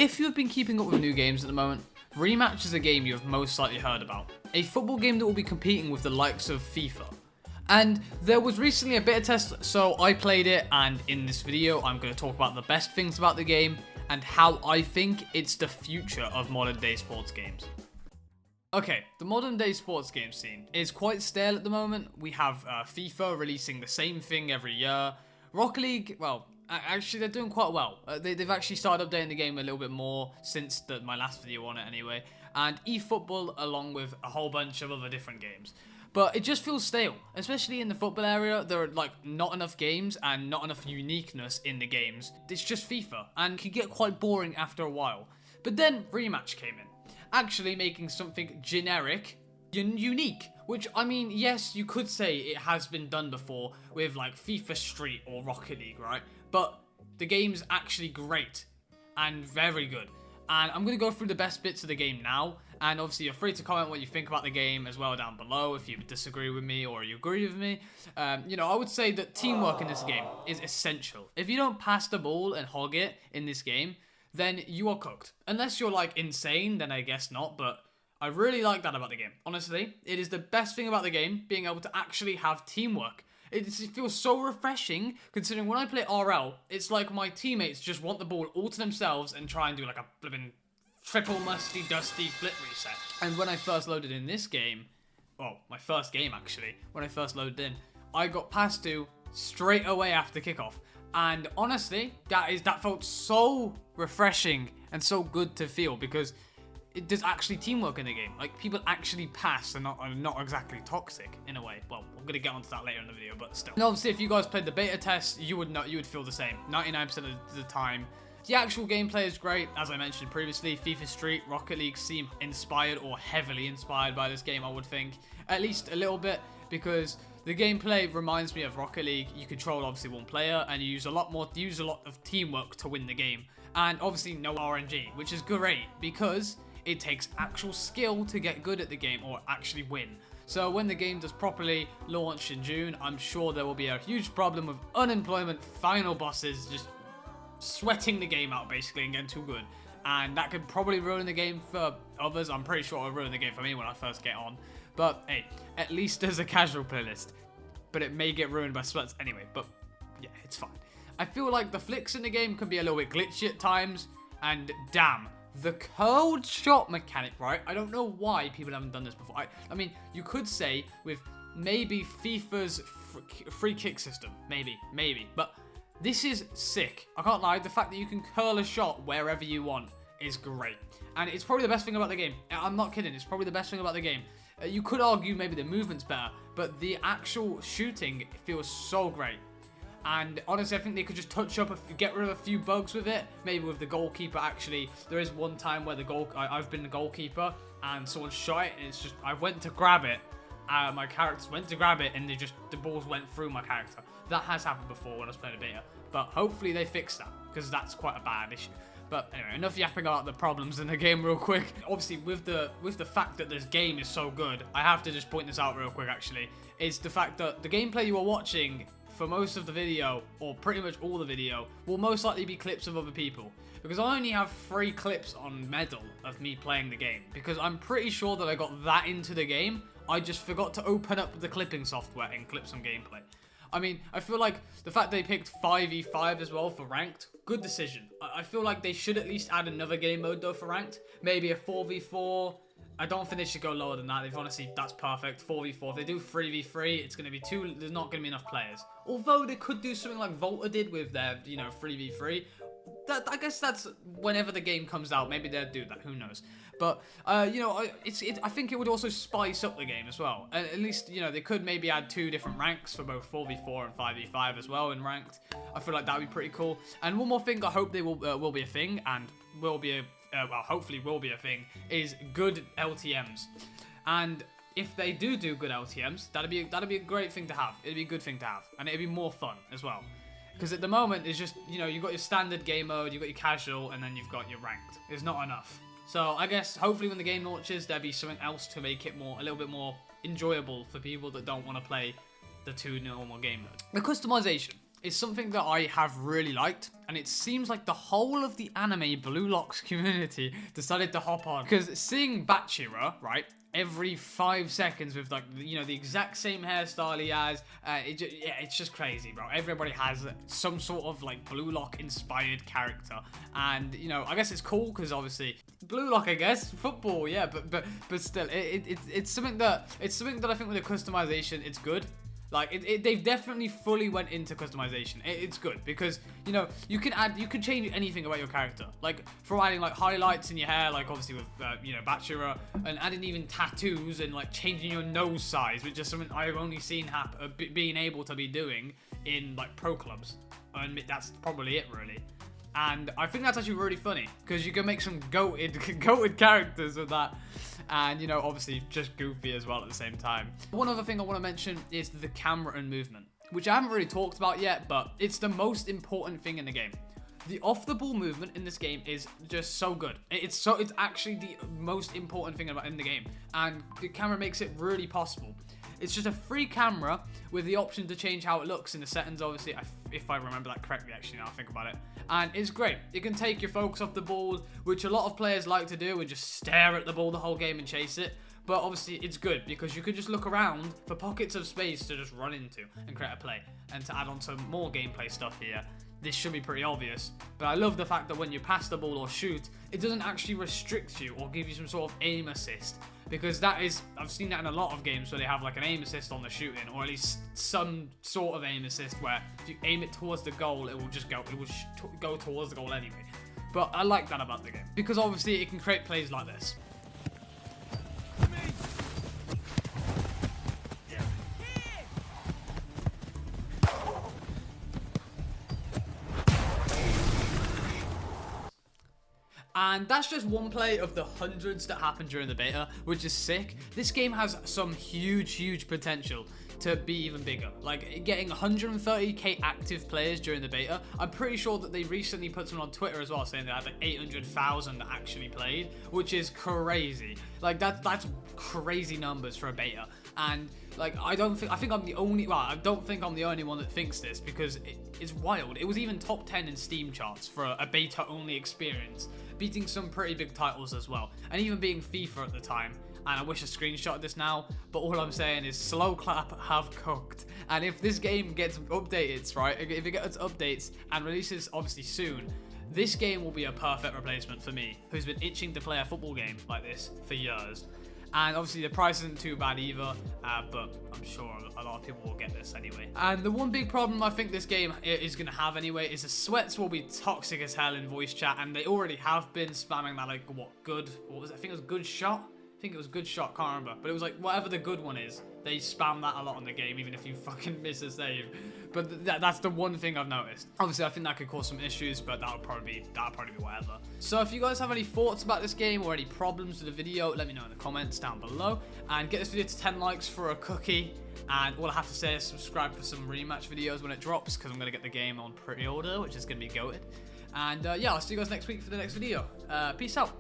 If you've been keeping up with new games at the moment, Rematch is a game you have most likely heard about. A football game that will be competing with the likes of FIFA. And there was recently a beta test, so I played it, and in this video I'm going to talk about the best things about the game and how I think it's the future of modern day sports games. Okay, the modern day sports game scene is quite stale at the moment. We have FIFA releasing the same thing every year. Rocket League, well, actually they're doing quite well. They've actually started updating the game a little bit more since my last video on it anyway. And eFootball along with a whole bunch of other different games. But it just feels stale, especially in the football area. There are like not enough games and not enough uniqueness in the games. It's just FIFA and can get quite boring after a while. But then Rematch came in, actually making something generic unique, which, I mean, yes, you could say it has been done before with like FIFA Street or Rocket League, right? But the game's actually great and very good. And I'm going to go through the best bits of the game now. And obviously, you're free to comment what you think about the game as well down below if you disagree with me or you agree with me. You know, I would say that teamwork in this game is essential. If you don't pass the ball and hog it in this game, then you are cooked. Unless you're like insane, then I guess not. But I really like that about the game. Honestly, it is the best thing about the game, being able to actually have teamwork. It feels so refreshing, considering when I play RL, it's like my teammates just want the ball all to themselves and try and do like a flipping triple musty dusty flip reset. And when I first loaded in this game, well, my first game actually, when I first loaded in, I got passed to straight away after kickoff. And honestly, that felt so refreshing and so good to feel, because there's actually teamwork in the game. Like, people actually pass and are not exactly toxic in a way. Well, I'm gonna get onto that later in the video, but still. And obviously, if you guys played the beta test, you would feel the same. 99% of the time. The actual gameplay is great, as I mentioned previously. FIFA Street, Rocket League seem inspired or heavily inspired by this game, I would think. At least a little bit, because the gameplay reminds me of Rocket League. You control obviously one player, and you use a lot of teamwork to win the game. And obviously no RNG, which is great, because it takes actual skill to get good at the game or actually win. So when the game does properly launch in June, I'm sure there will be a huge problem with unemployment final bosses just sweating the game out basically and getting too good. And that could probably ruin the game for others. I'm pretty sure it'll ruin the game for me when I first get on. But hey, at least there's a casual playlist. But it may get ruined by sweats anyway, but yeah, it's fine. I feel like the flicks in the game can be a little bit glitchy at times, and damn, the curled shot mechanic, right? I don't know why people haven't done this before. I mean, you could say with maybe FIFA's free kick system. Maybe. But this is sick. I can't lie. The fact that you can curl a shot wherever you want is great. And it's probably the best thing about the game. I'm not kidding. It's probably the best thing about the game. You could argue maybe the movement's better, but the actual shooting feels so great. And honestly, I think they could just touch up, get rid of a few bugs with it. Maybe with the goalkeeper, actually. There is one time where I've been the goalkeeper and someone shot it, and it's just, I went to grab it. My characters went to grab it, and the balls went through my character. That has happened before when I was playing a beta. But hopefully they fix that, because that's quite a bad issue. But anyway, enough yapping about the problems in the game real quick. Obviously, with the fact that this game is so good, I have to just point this out real quick actually, is the fact that the gameplay you are watching for most of the video, or pretty much all the video, will most likely be clips of other people. Because I only have 3 clips on Medal of me playing the game. Because I'm pretty sure that I got that into the game. I just forgot to open up the clipping software and clip some gameplay. I mean, I feel like the fact they picked 5v5 as well for ranked, good decision. I feel like they should at least add another game mode though for ranked. Maybe a 4v4. I don't think they should go lower than that. They've honestly, that's perfect. 4v4. If they do 3v3, it's going to be there's not going to be enough players. Although they could do something like Volta did with their, 3v3. I guess that's whenever the game comes out. Maybe they'll do that. Who knows? But, I think it would also spice up the game as well. At least, they could maybe add 2 different ranks for both 4v4 and 5v5 as well in ranked. I feel like that would be pretty cool. And one more thing I hope they will be a thing, and will be a hopefully will be a thing, is good LTMs. And if they do good LTMs, that'd be a great thing to have. It'd be a good thing to have, and it'd be more fun as well. Because at the moment, it's just, you've got your standard game mode, you've got your casual, and then you've got your ranked. It's not enough. So I guess hopefully when the game launches, there'll be something else to make it a little bit more enjoyable for people that don't want to play the 2 normal game modes. The customization. is something that I have really liked, and it seems like the whole of the anime Blue Locks community decided to hop on. Because seeing Bachira, right, every 5 seconds with, like, you know, the exact same hairstyle he has, it's just crazy, bro. Everybody has some sort of, like, Blue Lock inspired character, and, you know, I guess it's cool because obviously Blue Lock, I guess, football, yeah, but still, it's something that I think with the customization, it's good. Like, they've definitely fully went into customization. It's good because, you know, you can change anything about your character. Like, from adding, like, highlights in your hair, like, obviously with, you know, Bachira, and adding even tattoos and, like, changing your nose size, which is something I've only seen being able to be doing in, like, pro clubs. And that's probably it, really. And I think that's actually really funny because you can make some goated characters with that. And, you know, obviously just goofy as well at the same time. One other thing I want to mention is the camera and movement, which I haven't really talked about yet, but it's the most important thing in the game. The off-the-ball movement in this game is just so good. It's actually the most important thing in the game, and the camera makes it really possible. It's just a free camera with the option to change how it looks in the settings, obviously, if I remember that correctly, actually, now I think about it. And it's great. It can take your focus off the ball, which a lot of players like to do, and just stare at the ball the whole game and chase it. But obviously, it's good because you can just look around for pockets of space to just run into and create a play. And to add on some more gameplay stuff here, this should be pretty obvious, but I love the fact that when you pass the ball or shoot, it doesn't actually restrict you or give you some sort of aim assist, because I've seen that in a lot of games where they have like an aim assist on the shooting, or at least some sort of aim assist where if you aim it towards the goal, it will go towards the goal anyway. But I like that about the game, because obviously it can create plays like this. And that's just one play of the hundreds that happened during the beta, which is sick. This game has some huge potential to be even bigger. Like, getting 130k active players during the beta. I'm pretty sure that they recently put someone on Twitter as well saying they had like 800,000 that actually played, which is crazy. Like, that's crazy numbers for a beta. And like, I don't think I'm the only one that thinks this, because it's wild. It was even top 10 in Steam charts for a beta only experience, beating some pretty big titles as well, and even being FIFA at the time. And I wish I screenshotted this now, but all I'm saying is Slow Clap have cooked. And if this game gets updates, right, if it gets updates and releases obviously soon, this game will be a perfect replacement for me, who's been itching to play a football game like this for years. And obviously the price isn't too bad either, but I'm sure a lot of people will get this anyway. And the one big problem I think this game is going to have anyway is the sweats will be toxic as hell in voice chat, and they already have been spamming that, like, what was it? I think it was good shot. I think it was good shot, can't remember. But it was like, whatever the good one is, they spam that a lot in the game, even if you fucking miss a save. But that's the one thing I've noticed. Obviously, I think that could cause some issues, but that'll probably be whatever. So if you guys have any thoughts about this game or any problems with the video, let me know in the comments down below. And get this video to 10 likes for a cookie. And all I have to say is subscribe for some Rematch videos when it drops, because I'm going to get the game on pre-order, which is going to be goated. And yeah, I'll see you guys next week for the next video. Peace out.